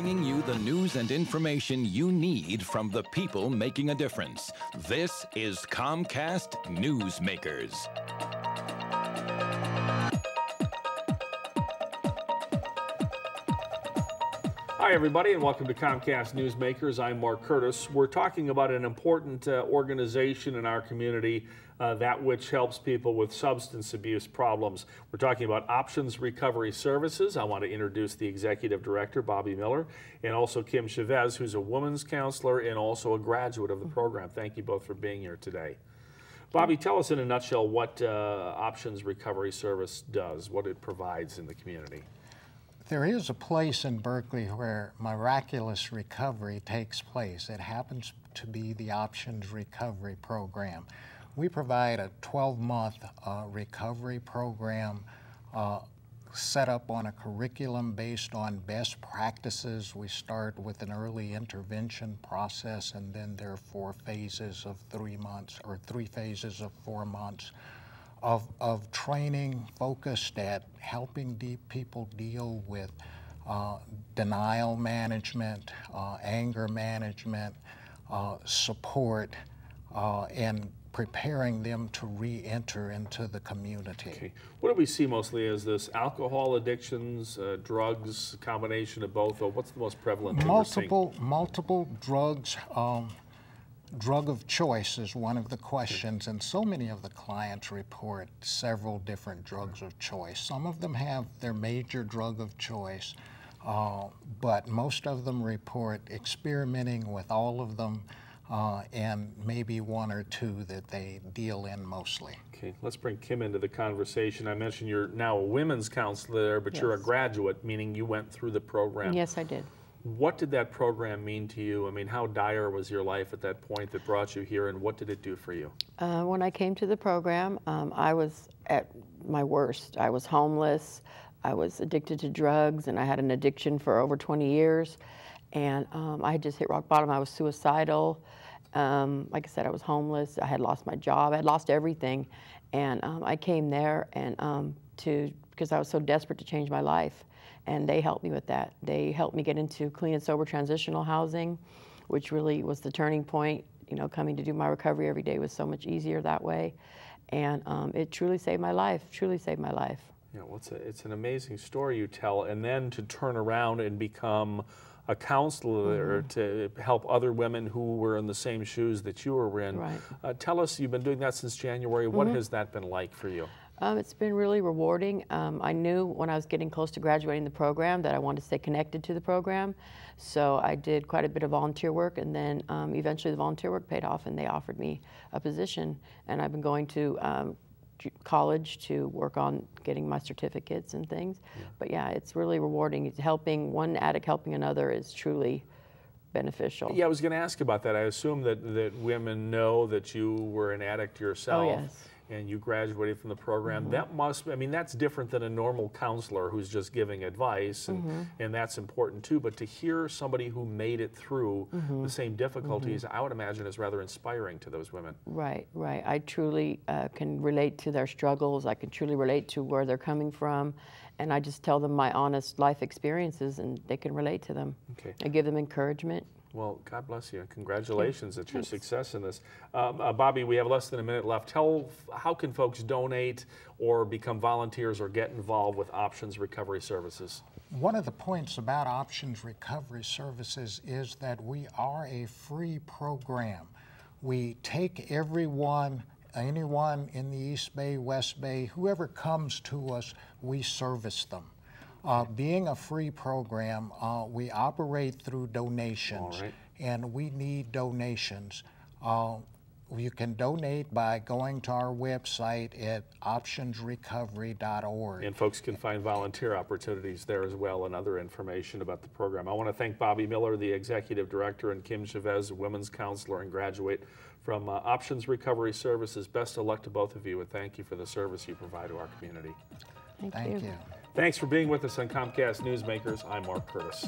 bringing you the news and information you need from the people making a difference. This is Comcast Newsmakers. Hi, everybody, and welcome to Comcast Newsmakers. I'm Mark Curtis. We're talking about an important organization in our community, that which helps people with substance abuse problems. We're talking about Options Recovery Services. I want to introduce the Executive Director, Bobby Miller, and also Kim Chavez, who's a women's counselor and also a graduate of the program. Thank you both for being here today. Bobby, tell us in a nutshell what Options Recovery Service does, what it provides in the community. There is a place in Berkeley where miraculous recovery takes place. It happens to be the Options Recovery Program. We provide a 12-month recovery program set up on a curriculum based on best practices. We start with an early intervention process, and then there are 4 phases of 3 months, or 3 phases of 4 months. Of training focused at helping people deal with denial management, anger management, support, and preparing them to re-enter into the community. Okay. What do we see mostly? Is this alcohol addictions, drugs, combination of both, or what's the most prevalent thing we're seeing? Multiple drugs. Drug of choice is one of the questions, and so many of the clients report several different drugs of choice. Some of them have their major drug of choice, but most of them report experimenting with all of them, and maybe 1 or 2 that they deal in mostly. Okay, let's bring Kim into the conversation. I mentioned you're now a women's counselor there, but Yes. You're a graduate, meaning you went through the program. Yes, I did. What did that program mean to you? I mean, how dire was your life at that point that brought you here, and what did it do for you? When I came to the program, I was at my worst. I was homeless, I was addicted to drugs, and I had an addiction for over 20 years. And I had just hit rock bottom. I was suicidal. Like I said, I was homeless. I had lost my job. I had lost everything. And I came there and because I was so desperate to change my life. And they helped me with that. They helped me get into clean and sober transitional housing, which really was the turning point. You know, coming to do my recovery every day was so much easier that way. And it truly saved my life, truly saved my life. Yeah, well, it's an amazing story you tell, and then to turn around and become a counselor to help other women who were in the same shoes that you were in. Right. Tell us, you've been doing that since January. What has that been like for you? It's been really rewarding. I knew when I was getting close to graduating the program that I wanted to stay connected to the program. So I did quite a bit of volunteer work, and then eventually the volunteer work paid off and they offered me a position. And I've been going to college to work on getting my certificates and things. Yeah. But yeah, it's really rewarding. It's helping one addict, helping another is truly beneficial. Yeah, I was going to ask about that. I assume that women know that you were an addict yourself. Oh, yes. And you graduated from the program. That must, I mean, that's different than a normal counselor who's just giving advice, and that's important too. But to hear somebody who made it through the same difficulties, I would imagine is rather inspiring to those women. Right, right. I truly can relate to their struggles. I can truly relate to where they're coming from. And I just tell them my honest life experiences, and they can relate to them. Okay. I give them encouragement. Well, God bless you. Congratulations at your success in this. Bobby, we have less than a minute left. How can folks donate or become volunteers or get involved with Options Recovery Services? One of the points about Options Recovery Services is that we are a free program. We take anyone in the East Bay, West Bay, whoever comes to us, we service them. Being a free program, we operate through donations, and we need donations. You can donate by going to our website at optionsrecovery.org. And folks can find volunteer opportunities there as well and other information about the program. I want to thank Bobby Miller, the Executive Director, and Kim Chavez, a women's counselor and graduate from Options Recovery Services. Best of luck to both of you, and thank you for the service you provide to our community. Thank you. you. Thanks for being with us on Comcast Newsmakers. I'm Mark Curtis.